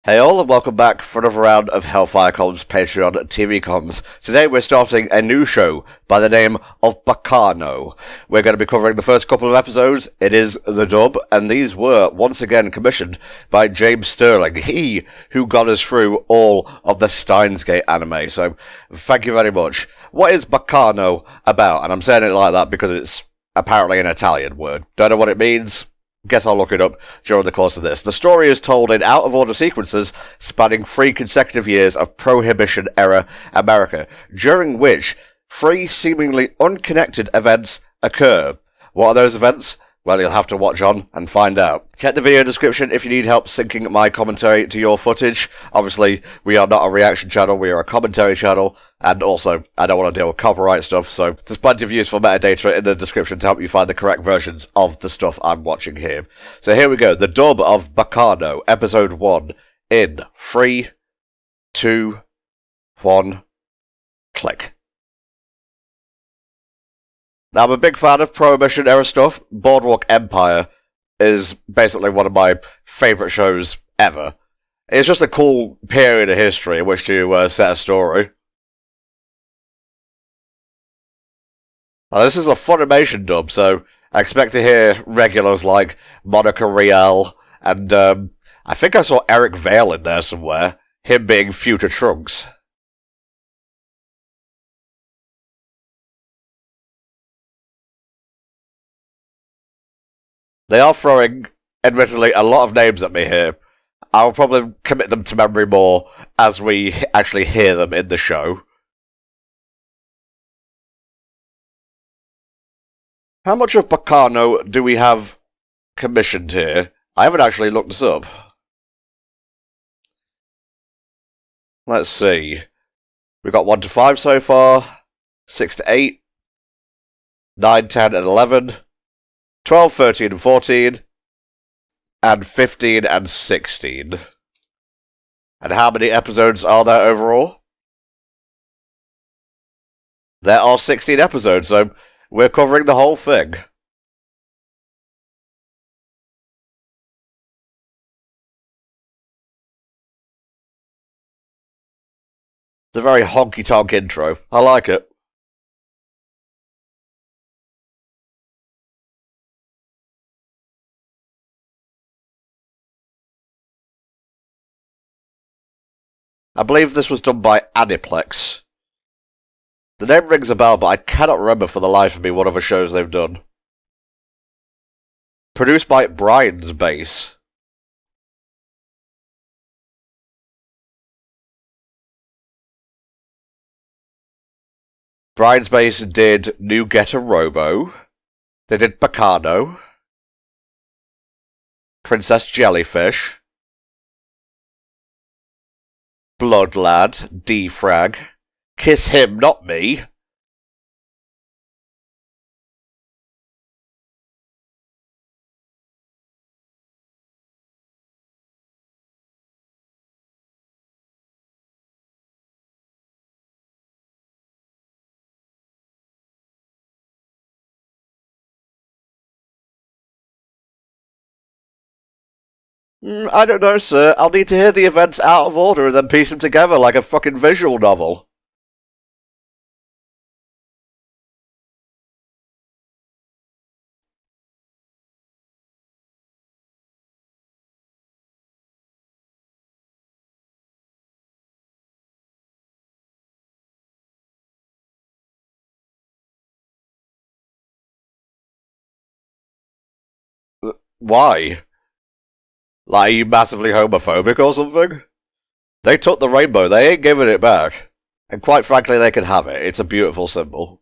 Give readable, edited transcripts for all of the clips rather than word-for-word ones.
Hey all, and welcome back for another round of HellfireComms Patreon TV comms. Today we're starting a new show by the name of Baccano. We're going to be covering the first couple of episodes. It is the dub, and these were once again commissioned by James Sterling, he who got us through all of the Steins Gate anime, so thank you very much. What is Baccano about? And I'm saying it like that because it's apparently an Italian word. Don't know what it means. Guess I'll look it up during the course of this. The story is told in out-of-order sequences spanning 3 consecutive years of Prohibition-era America, during which 3 seemingly unconnected events occur. What are those events? Well, you'll have to watch on and find out. Check the video description if you need help syncing my commentary to your footage. Obviously, we are not a reaction channel, we are a commentary channel, and also, I don't want to deal with copyright stuff, so there's plenty of useful metadata in the description to help you find the correct versions of the stuff I'm watching here. So here we go, the dub of Baccano, episode 1, in 3, 2, 1, click. Now, I'm a big fan of Prohibition-era stuff. Boardwalk Empire is basically one of my favourite shows ever. It's just a cool period of history in which to set a story. Now, this is a Funimation dub, so I expect to hear regulars like Monica Rial, and I think I saw Eric Vale in there somewhere, him being Future Trunks. They are throwing, admittedly, a lot of names at me here. I'll probably commit them to memory more as we actually hear them in the show. How much of Baccano do we have commissioned here? I haven't actually looked this up. Let's see. We've got 1 to 5 so far, 6 to 8, 9, 10, and 11. 12, 13, and 14, and 15 and 16. And how many episodes are there overall? There are 16 episodes, so we're covering the whole thing. It's a very honky-tonk intro. I like it. I believe this was done by Aniplex. The name rings a bell, but I cannot remember for the life of me what other shows they've done. Produced by Brian's Base. Brian's Base did New Getter Robo. They did Baccano. Princess Jellyfish. Blood Lad, Defrag, Kiss Him, Not Me. I don't know, sir. I'll need to hear the events out of order and then piece them together like a fucking visual novel. Why? Like, are you massively homophobic or something? They took the rainbow, they ain't giving it back. And quite frankly, they can have it. It's a beautiful symbol.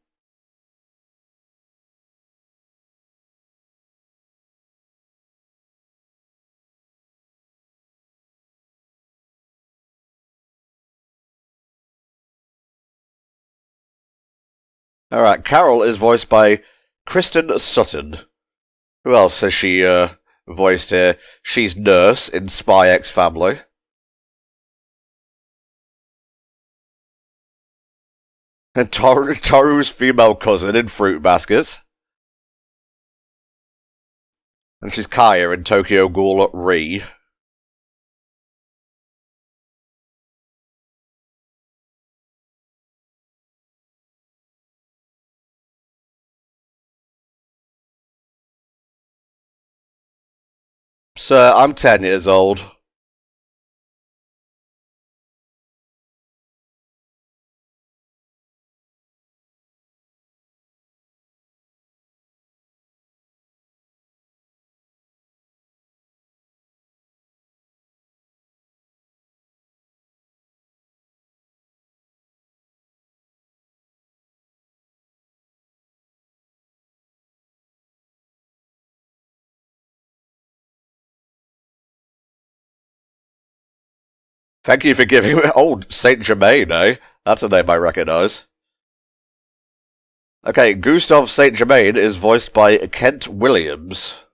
Alright, Carol is voiced by Kristen Sutton. Who else has she, voiced here? She's Nurse in Spy X Family. And Toru's female cousin in Fruit Baskets. And she's Kaya in Tokyo Ghoul Re. Sir, I'm 10 years old. Thank you for giving me. Oh, Saint Germain, eh? That's a name I recognize. Okay, Gustav Saint Germain is voiced by Kent Williams.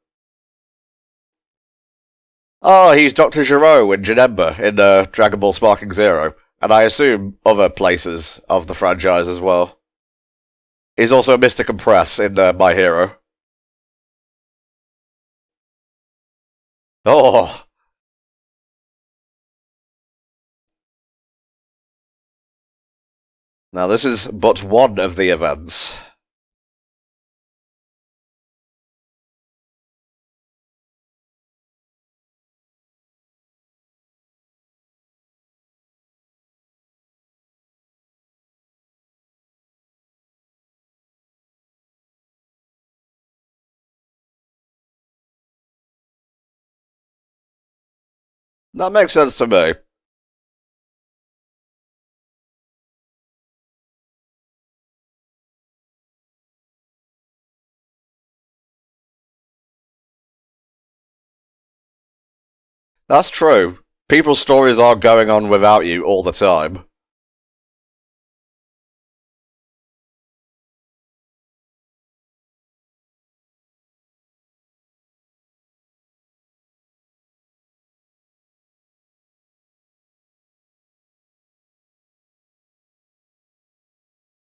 Oh, he's Dr. Gero in Janemba in Dragon Ball Sparking Zero, and I assume other places of the franchise as well. He's also Mr. Compress in My Hero. Oh, now this is but one of the events. That makes sense to me. That's true. People's stories are going on without you all the time.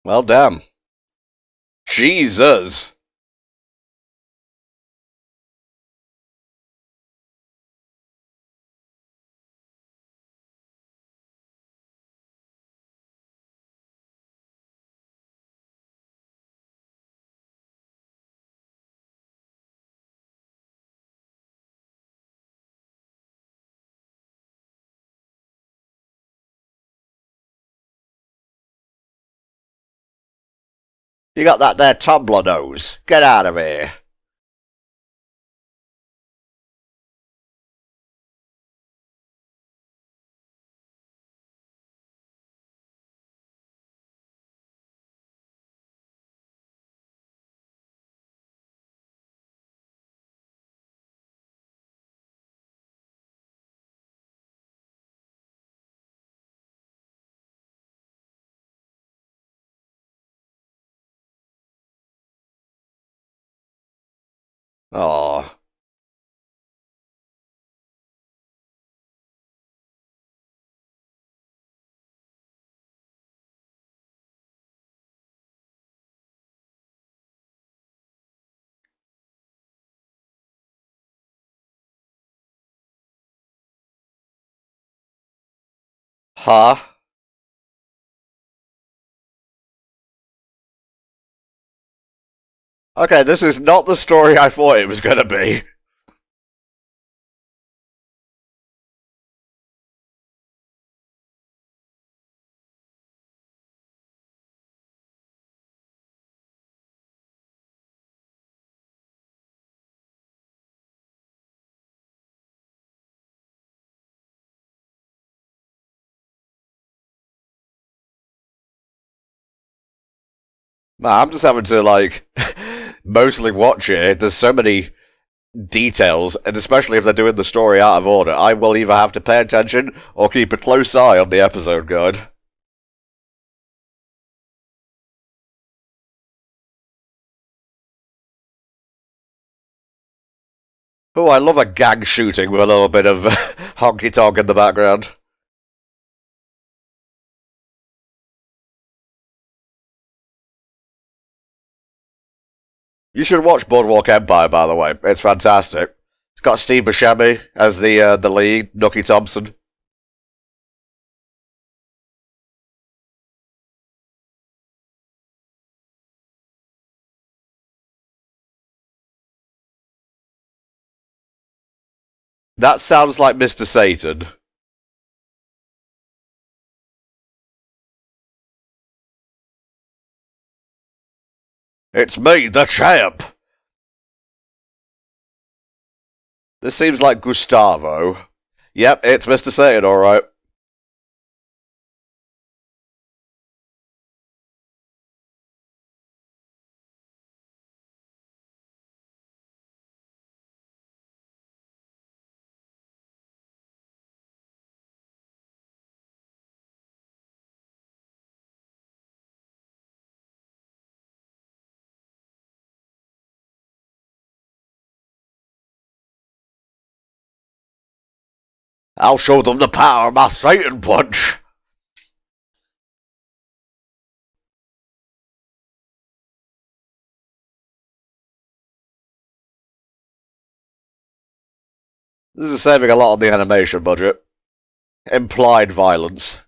Well, damn. Jesus! You got that there tumbler nose. Get out of here. Oh. Huh? Okay, this is not the story I thought it was gonna be. Man, I'm just having to, like, mostly watch it. There's so many details, and especially if they're doing the story out of order, I will either have to pay attention or keep a close eye on the episode guide. Oh, I love a gang shooting with a little bit of honky tonk in the background. You should watch Boardwalk Empire, by the way. It's fantastic. It's got Steve Buscemi as the lead, Nucky Thompson. That sounds like Mr. Satan. It's me, the champ! This seems like Gustavo. Yep, it's Mr. Satan, alright. I'll show them the power of my Satan punch! This is saving a lot on the animation budget. Implied violence.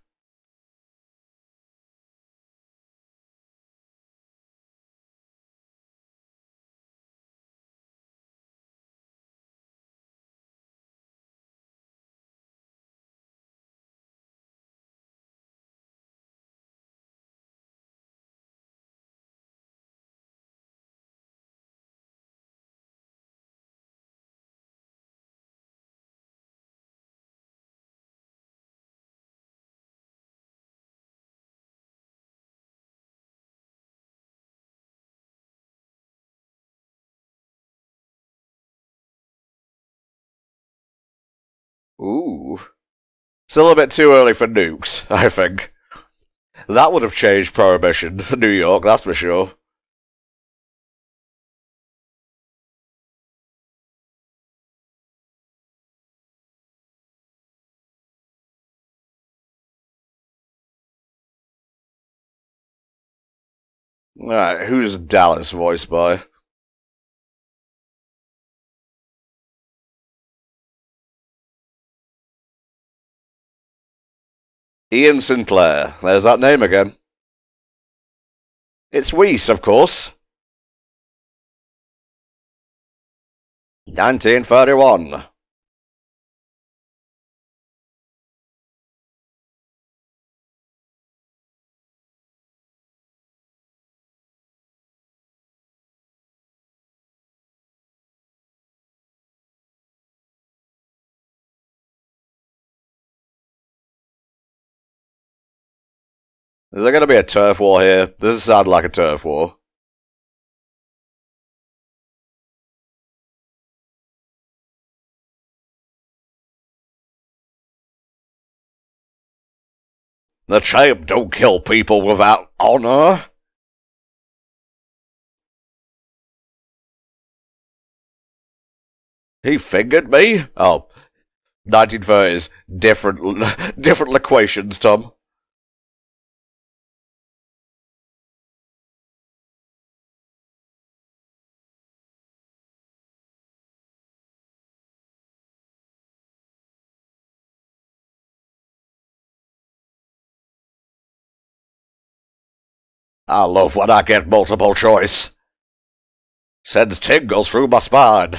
Ooh. Still a bit too early for nukes, I think. That would have changed Prohibition, New York, that's for sure. Alright, who's Dallas voiced by? Ian Sinclair. There's that name again. It's Weiss, of course. 1931. Is there going to be a turf war here? This sounds like a turf war. The champ don't kill people without honor. He fingered me? Oh, 1930s. Different loquations, Tom. I love when I get multiple choice. Sends tingles through my spine.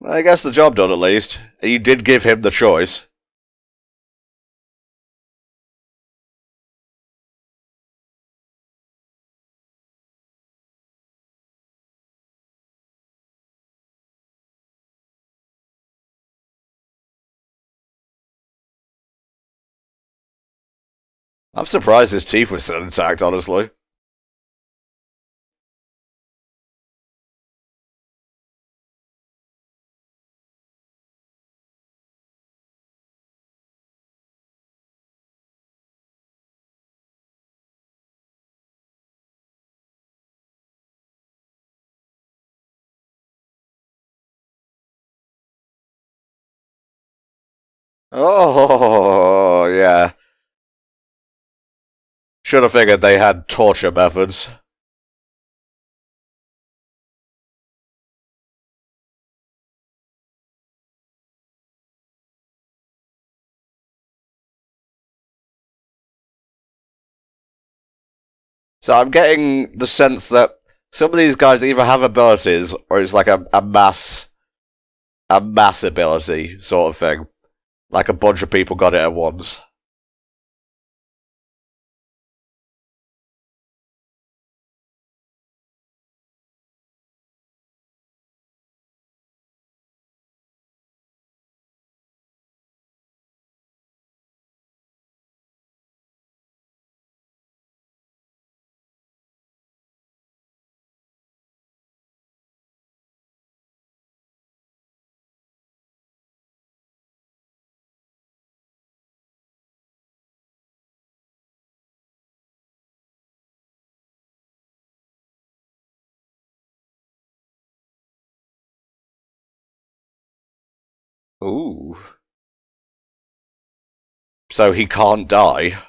I guess the job done at least. You did give him the choice. I'm surprised his teeth were still intact, honestly. Oh, yeah. Should have figured they had torture methods. So I'm getting the sense that some of these guys either have abilities or it's like a mass ability sort of thing. Like a bunch of people got it at once. Ooh. So he can't die.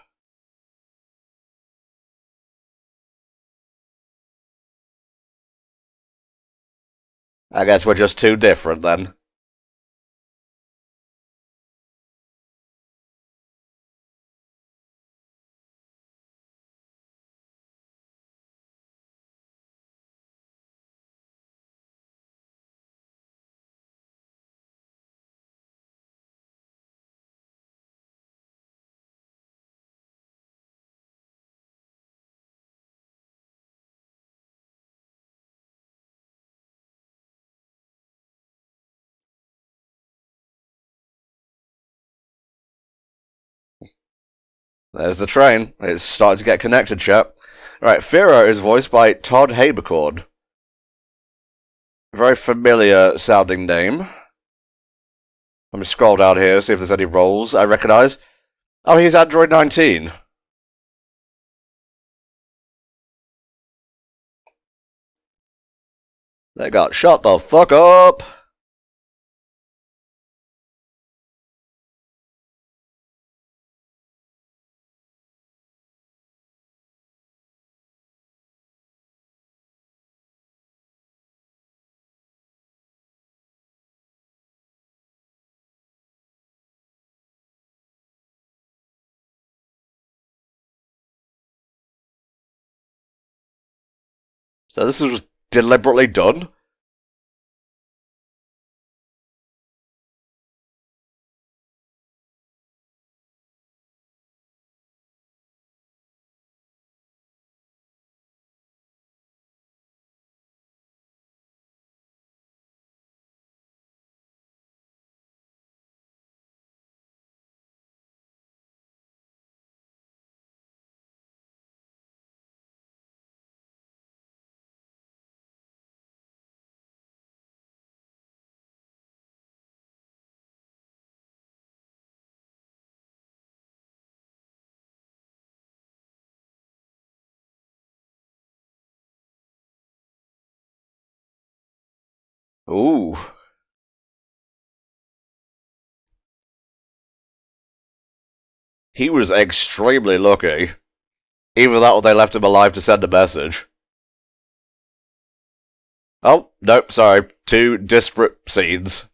I guess we're just too different then. There's the train. It's starting to get connected, chap. Right, Fira is voiced by Todd Habercorn. Very familiar sounding name. Let me scroll down here, see if there's any roles I recognise. Oh, he's Android 19. They got shut the fuck up. So this was deliberately done. Ooh. He was extremely lucky. Either that or they left him alive to send a message. Oh, nope, sorry. Two disparate scenes.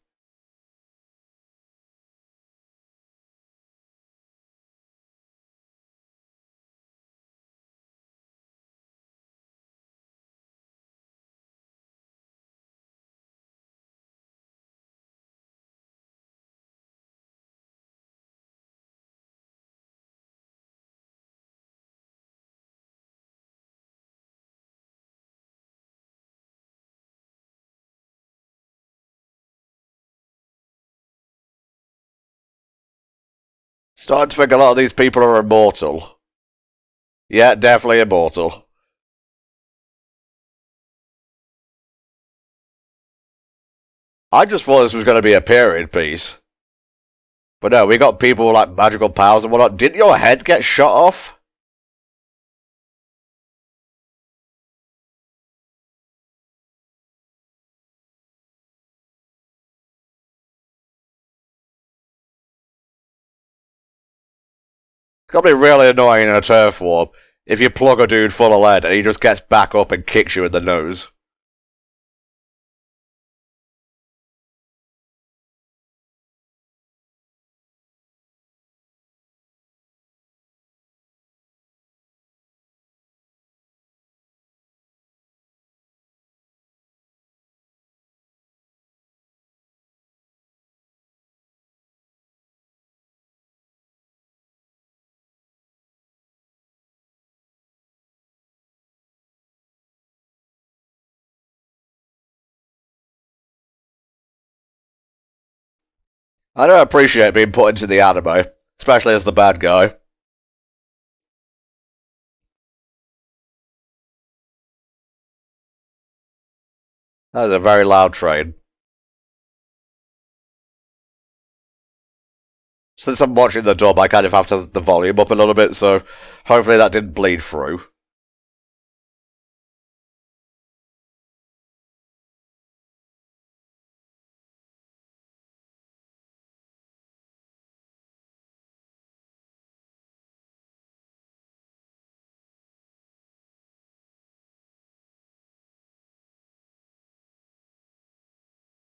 Starting to think a lot of these people are immortal. Yeah, definitely immortal. I just thought this was going to be a period piece. But no, we got people with like magical powers and whatnot. Didn't your head get shot off? It's gotta be really annoying in a turf war if you plug a dude full of lead and he just gets back up and kicks you in the nose. I don't appreciate being put into the anime, especially as the bad guy. That was a very loud train. Since I'm watching the dub, I kind of have to the volume up a little bit, so hopefully that didn't bleed through.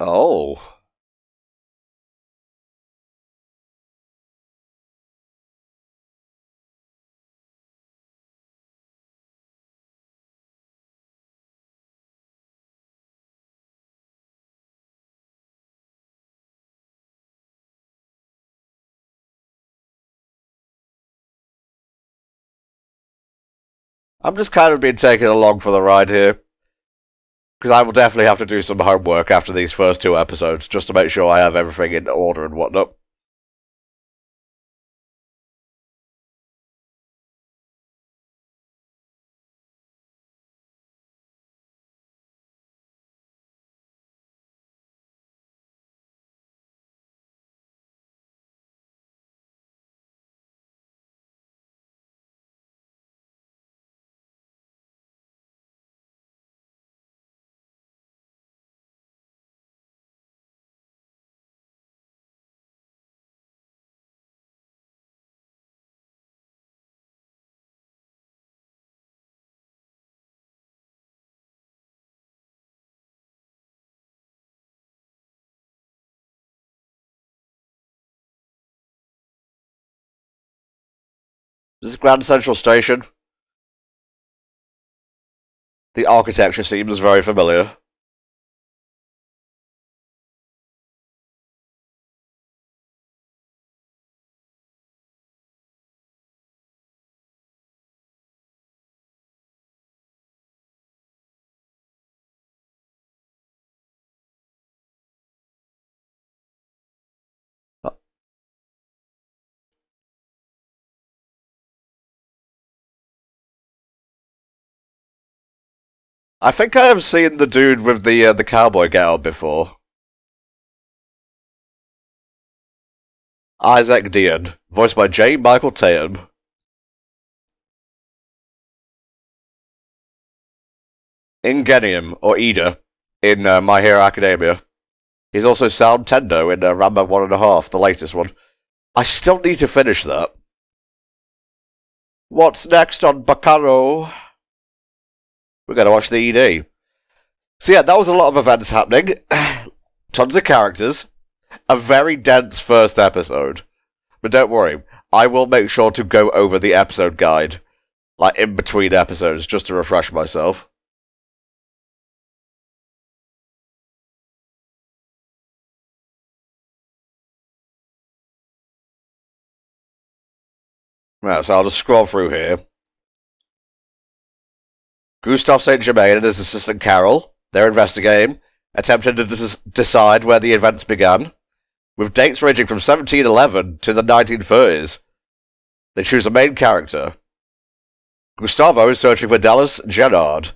Oh. I'm just kind of being taken along for the ride here. Because I will definitely have to do some homework after these first 2 episodes, just to make sure I have everything in order and whatnot. This is Grand Central Station. The architecture seems very familiar. I think I have seen the dude with the cowboy getup before. Isaac Dean, voiced by J. Michael Tatum. Ingenium, or Ida, in My Hero Academia. He's also Sound Tendo in Ranma 1.5, the latest one. I still need to finish that. What's next on Baccano? We're going to watch the ED. So yeah, that was a lot of events happening. Tons of characters. A very dense first episode. But don't worry, I will make sure to go over the episode guide, like in between episodes, just to refresh myself. Right, so I'll just scroll through here. Gustav St. Germain and his assistant Carol, they're investigating, attempting to decide where the events began, with dates ranging from 1711 to the 1930s. They choose a main character. Gustavo is searching for Dallas Gennard.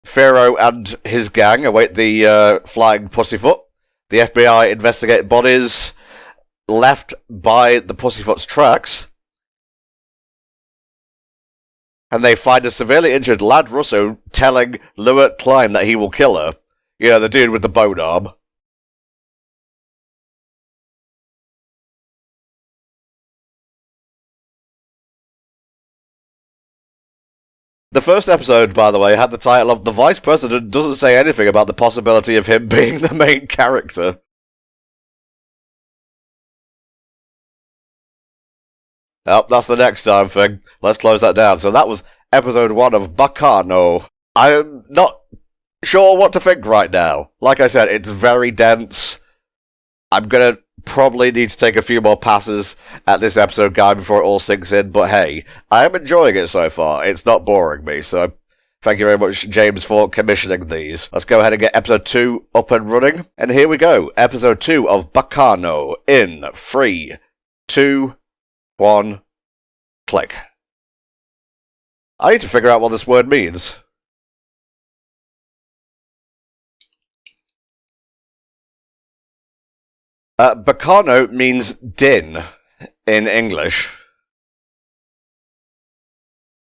Pharaoh and his gang await the flying pussyfoot. The FBI investigate bodies left by the pussyfoot's tracks. And they find a severely injured Lad Russo telling Lewis Klein that he will kill her. You know, the dude with the bone arm. The first episode, by the way, had the title of The Vice President Doesn't Say Anything About the Possibility of Him Being the Main Character. Oh, that's the next time thing. Let's close that down. So that was episode 1 of Baccano. I'm not sure what to think right now. Like I said, it's very dense. I'm gonna probably need to take a few more passes at this episode guide before it all sinks in, but hey, I am enjoying it so far. It's not boring me, so Thank you very much, James, for commissioning these. Let's go ahead and get episode 2 up and running. And here we go. Episode 2 of Baccano in 3, 2, 1, click. I need to figure out what this word means. Baccano means din in English.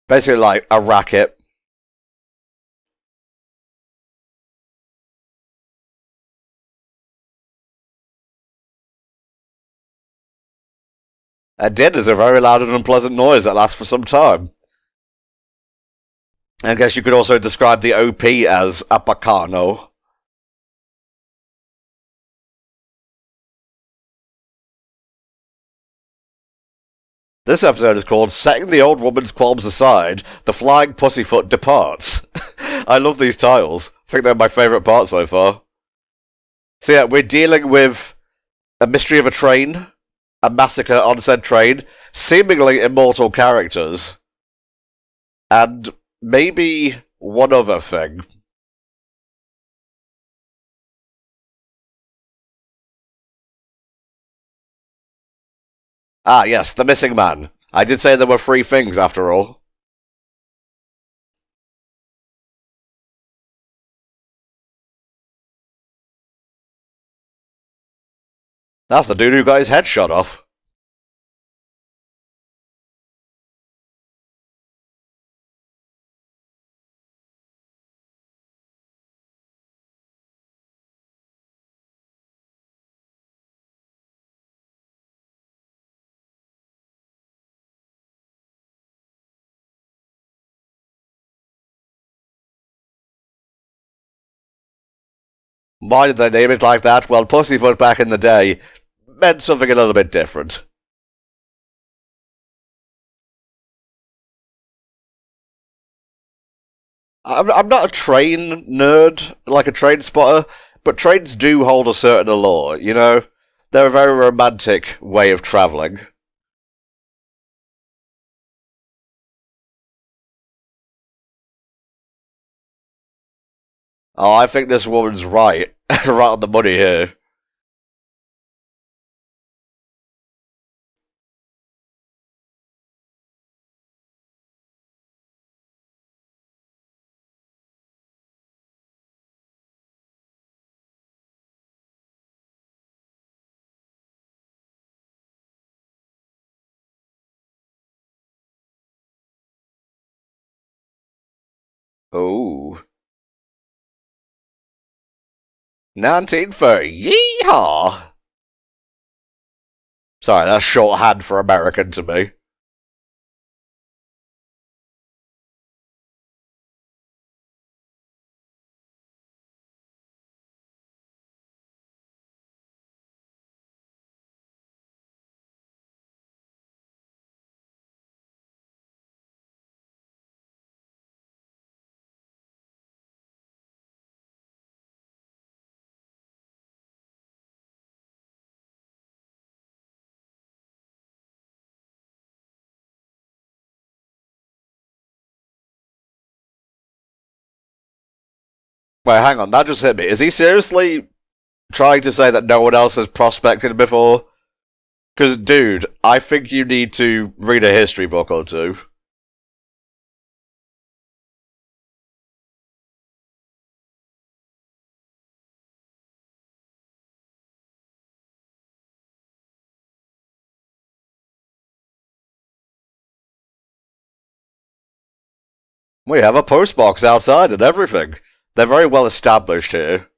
Basically like a racket. A din is a very loud and unpleasant noise that lasts for some time. I guess you could also describe the OP as a Baccano. This episode is called Setting the Old Woman's Qualms Aside, The Flying Pussyfoot Departs. I love these titles. I think they're my favourite part so far. So yeah, we're dealing with a mystery of a train, a massacre on said train, seemingly immortal characters, and maybe one other thing. Ah, yes, the missing man. I did say there were 3 things, after all. That's the dude who got his head shot off. Why did they name it like that? Well, Pussyfoot back in the day meant something a little bit different. I'm not a train nerd, like a train spotter, but trains do hold a certain allure, you know? They're a very romantic way of travelling. Oh, I think this woman's right. Right on the money here. Oh. 1930. Yeehaw! Sorry, that's shorthand for American to me. Wait, hang on, that just hit me. Is he seriously trying to say that no one else has prospected before? Because, dude, I think you need to read a history book or two. We have a postbox outside and everything. They're very well established here.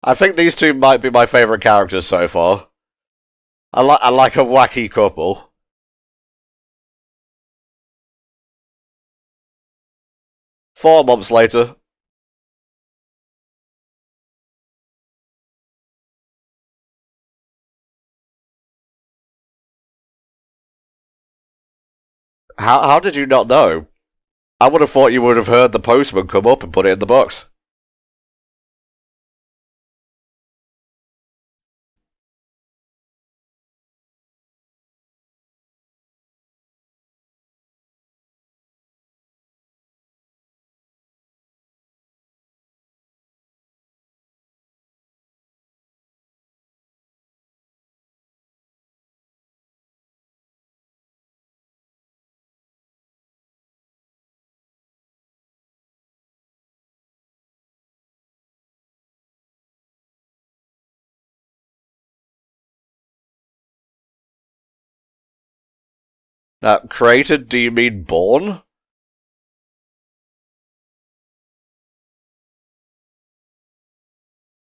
I think these two might be my favourite characters so far. I like a wacky couple. Four months later. How did you not know? I would have thought you would have heard the postman come up and put it in the box. Now, created, do you mean born?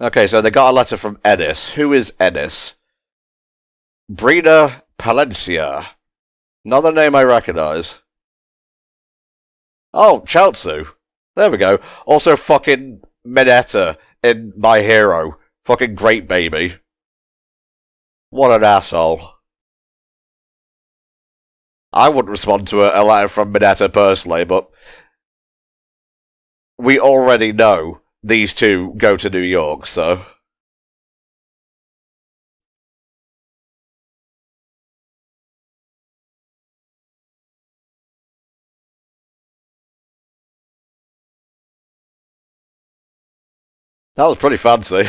Okay, so they got a letter from Ennis. Who is Ennis? Brina Palencia. Another name I recognise. Oh, Chaozu. There we go. Also fucking Mineta in My Hero. Fucking great baby. What an asshole. I wouldn't respond to a letter from Mineta personally, but we already know these two go to New York, so... That was pretty fancy.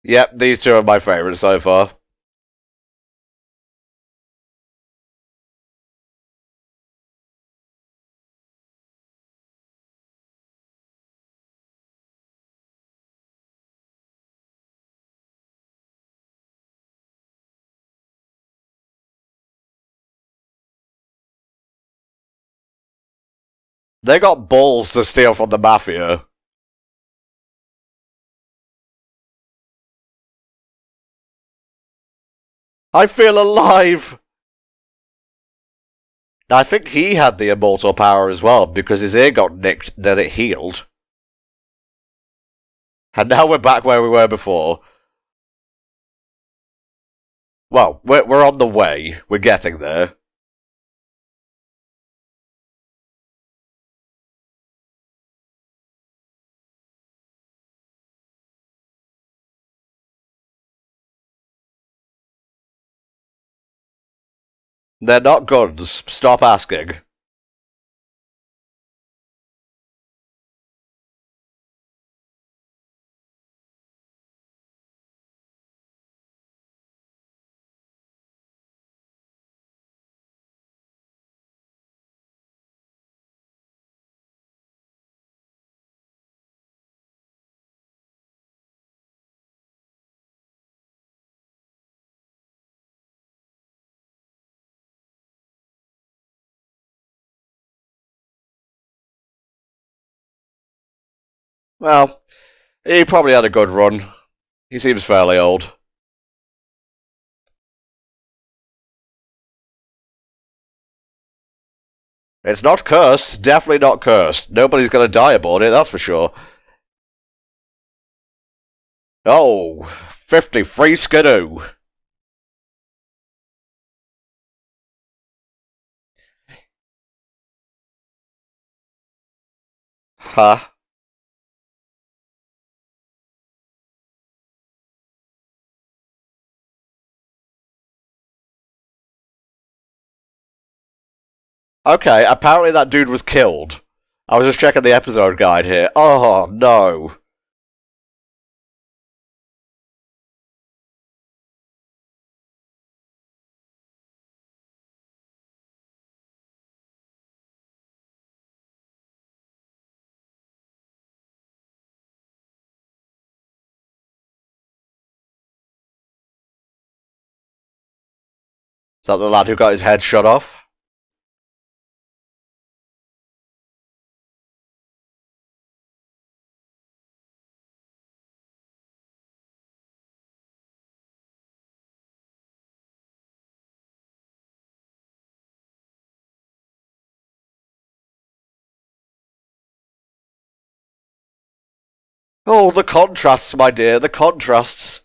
Yep, these two are my favourites so far. They got balls to steal from the Mafia. I feel alive! I think he had the immortal power as well, because his ear got nicked, then it healed. And now we're back where we were before. Well, we're on the way. We're getting there. They're not guns. Stop asking. Well, he probably had a good run. He seems fairly old. It's not cursed. Definitely not cursed. Nobody's gonna die aboard it, that's for sure. Oh, 50 free skidoo. Huh? Okay, apparently that dude was killed. I was just checking the episode guide here. Oh, no. Is that the lad who got his head shot off? Oh, the contrasts, my dear, the contrasts.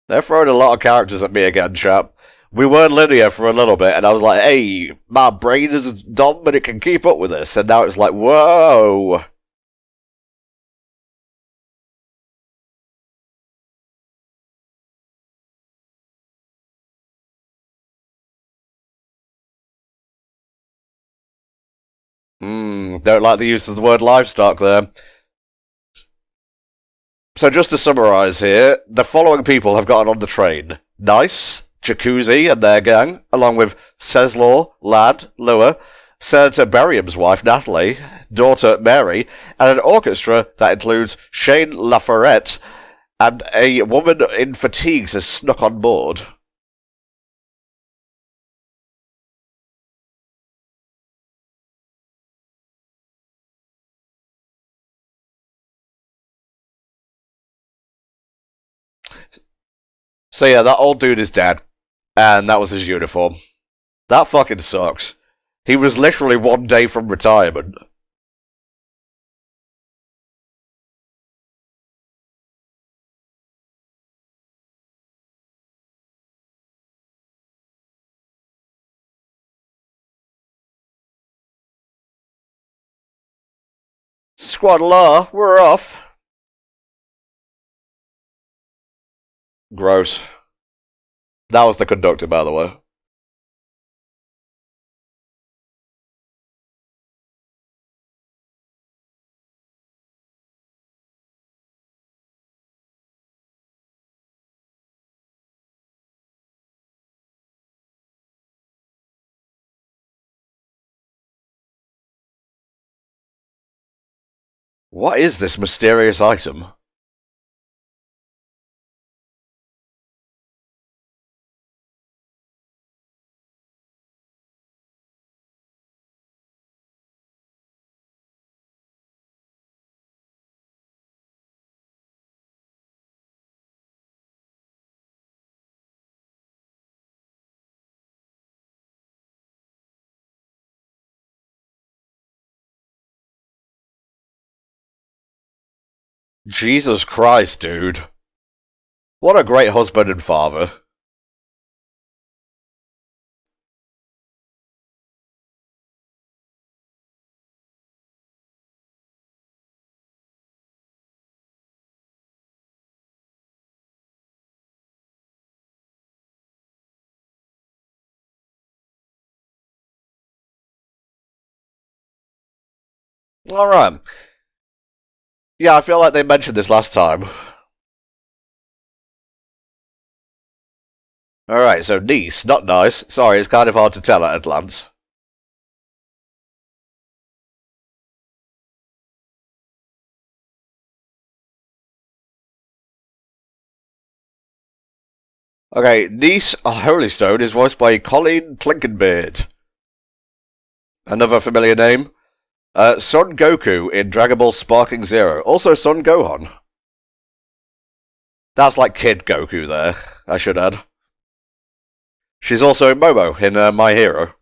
They're throwing a lot of characters at me again, chap. We were linear for a little bit, and I was like, hey, my brain is dumb, but it can keep up with this. And now it's like, whoa. Don't like the use of the word livestock there. So just to summarise here, the following people have gotten on the train. Nice, Jacuzzi and their gang, along with Seslaw, Ladd, Lua, Senator Berium's wife Natalie, daughter Mary, and an orchestra that includes Shane Laforette, and a woman in fatigues has snuck on board. So yeah, that old dude is dead, and that was his uniform. That fucking sucks. He was literally 1 day from retirement. Squad law, we're off. Gross. That was the conductor, by the way. What is this mysterious item? Jesus Christ, dude. What a great husband and father. Alright. Yeah, I feel like they mentioned this last time. Alright, so niece, not nice. Sorry, it's kind of hard to tell at a glance. Okay, niece Holystone is voiced by Colleen Clinkenbeard. Another familiar name. Son Goku in Dragon Ball Sparking Zero. Also Son Gohan. That's like Kid Goku there, I should add. She's also Momo in My Hero.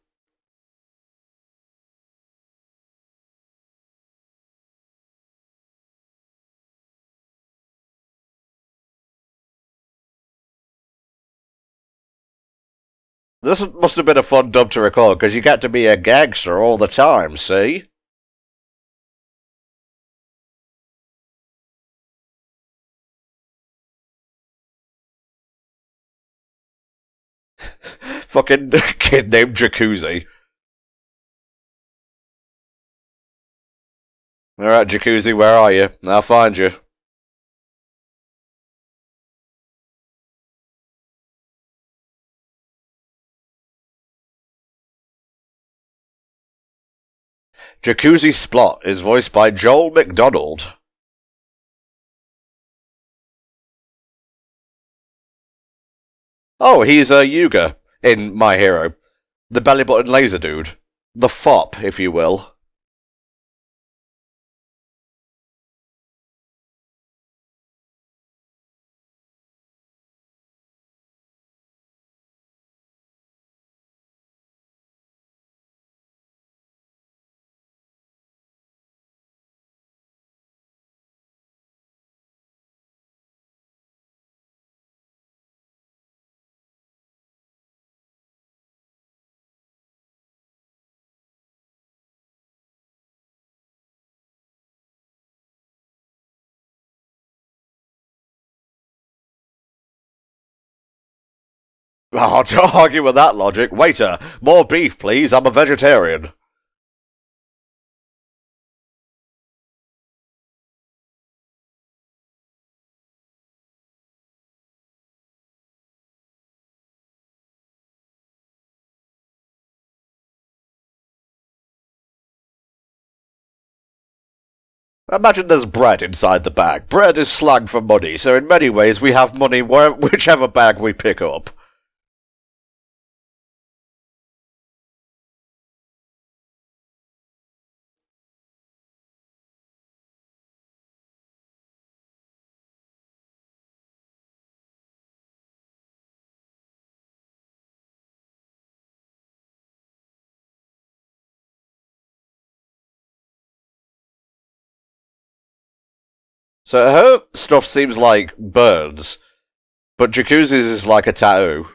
This must have been a fun dub to record, because you get to be a gangster all the time, see? Fucking kid named Jacuzzi. Alright, Jacuzzi, where are you? I'll find you. Jacuzzi Splot is voiced by Joel McDonald. Oh, he's Yuga in My Hero. The belly button laser dude. The fop, if you will. Hard to argue with that logic. Waiter, more beef, please. I'm a vegetarian. Imagine there's bread inside the bag. Bread is slang for money, so in many ways we have money whichever bag we pick up. So her stuff seems like burns, but Jacuzzi's is like a tattoo.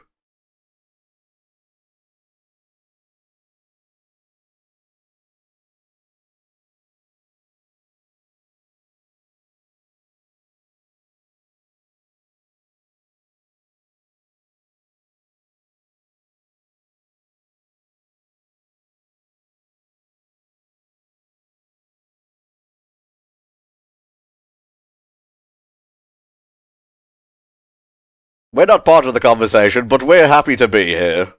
We're not part of the conversation, but we're happy to be here.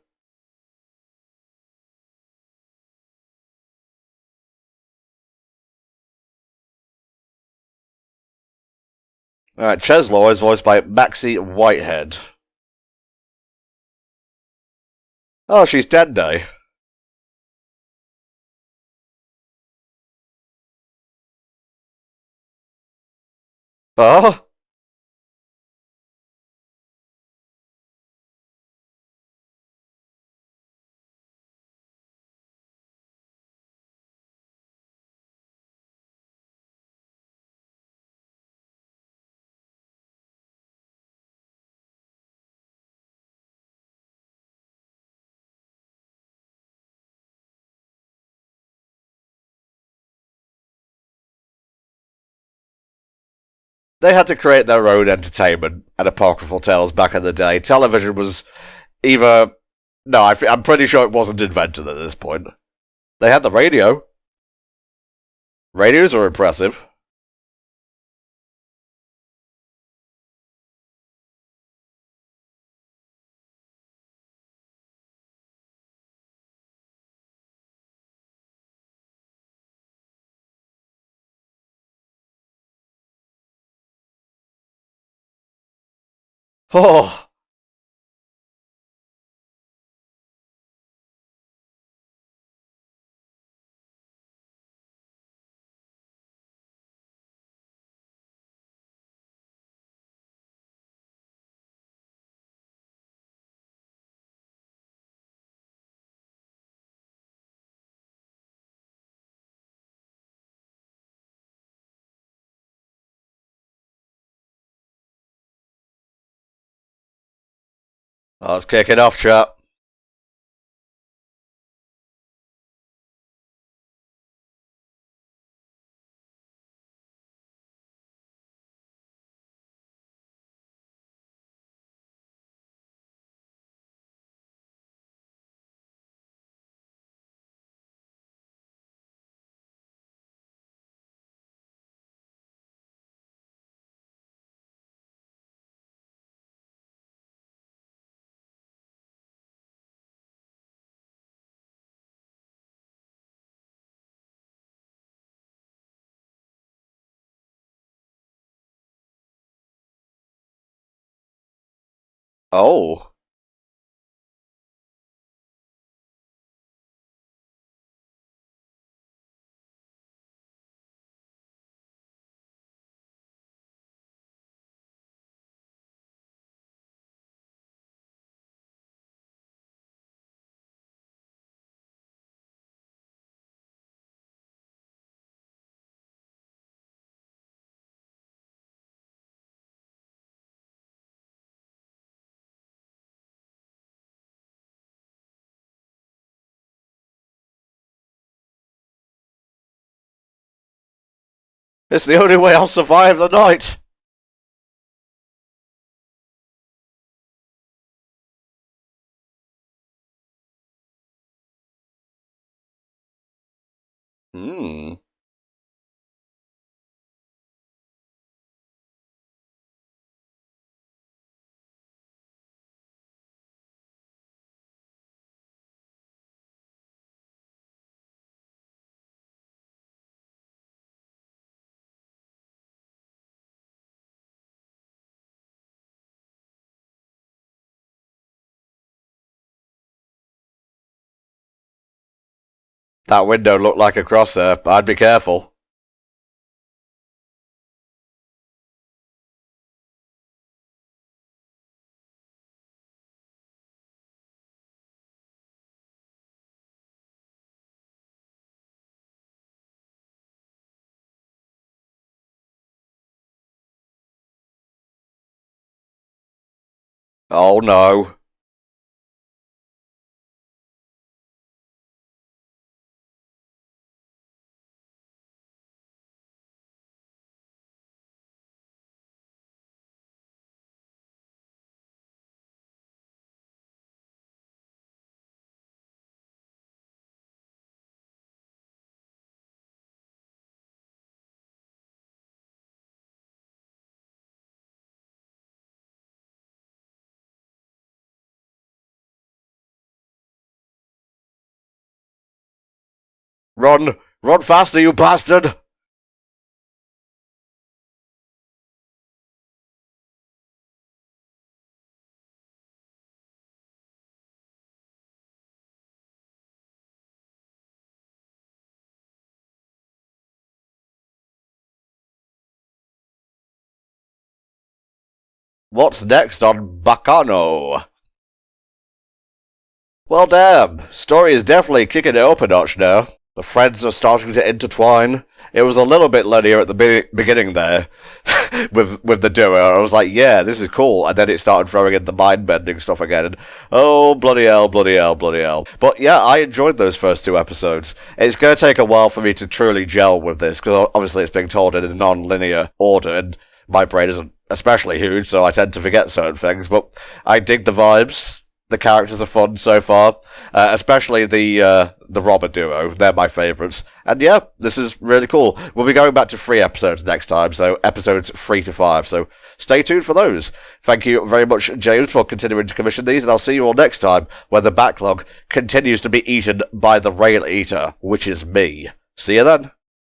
Alright, Cheslaw is voiced by Maxie Whitehead. Oh, she's dead now. Oh? They had to create their own entertainment and apocryphal tales back in the day. Television was either... No, I'm pretty sure it wasn't invented at this point. They had the radio. Radios are impressive. Oh, let's kick it off, chat. Oh. It's the only way I'll survive the night. Hmm. That window looked like a crosser. I'd be careful. Oh no. Run! Run faster, you bastard! What's next on Baccano? Well, damn. Story is definitely kicking it up a notch now. The threads are starting to intertwine. It was a little bit linear at the beginning there, with the duo. I was like, yeah, this is cool. And then it started throwing in the mind-bending stuff again. And, oh, bloody hell, bloody hell, bloody hell. But yeah, I enjoyed those first two episodes. It's going to take a while for me to truly gel with this, because obviously it's being told in a non-linear order, and my brain isn't especially huge, so I tend to forget certain things. But I dig the vibes. The characters are fun so far, especially the robber duo. They're my favourites. And yeah, this is really cool. We'll be going back to 3 episodes next time, so episodes 3 to 5. So stay tuned for those. Thank you very much, James, for continuing to commission these, and I'll see you all next time, where the backlog continues to be eaten by the rail eater, which is me. See you then.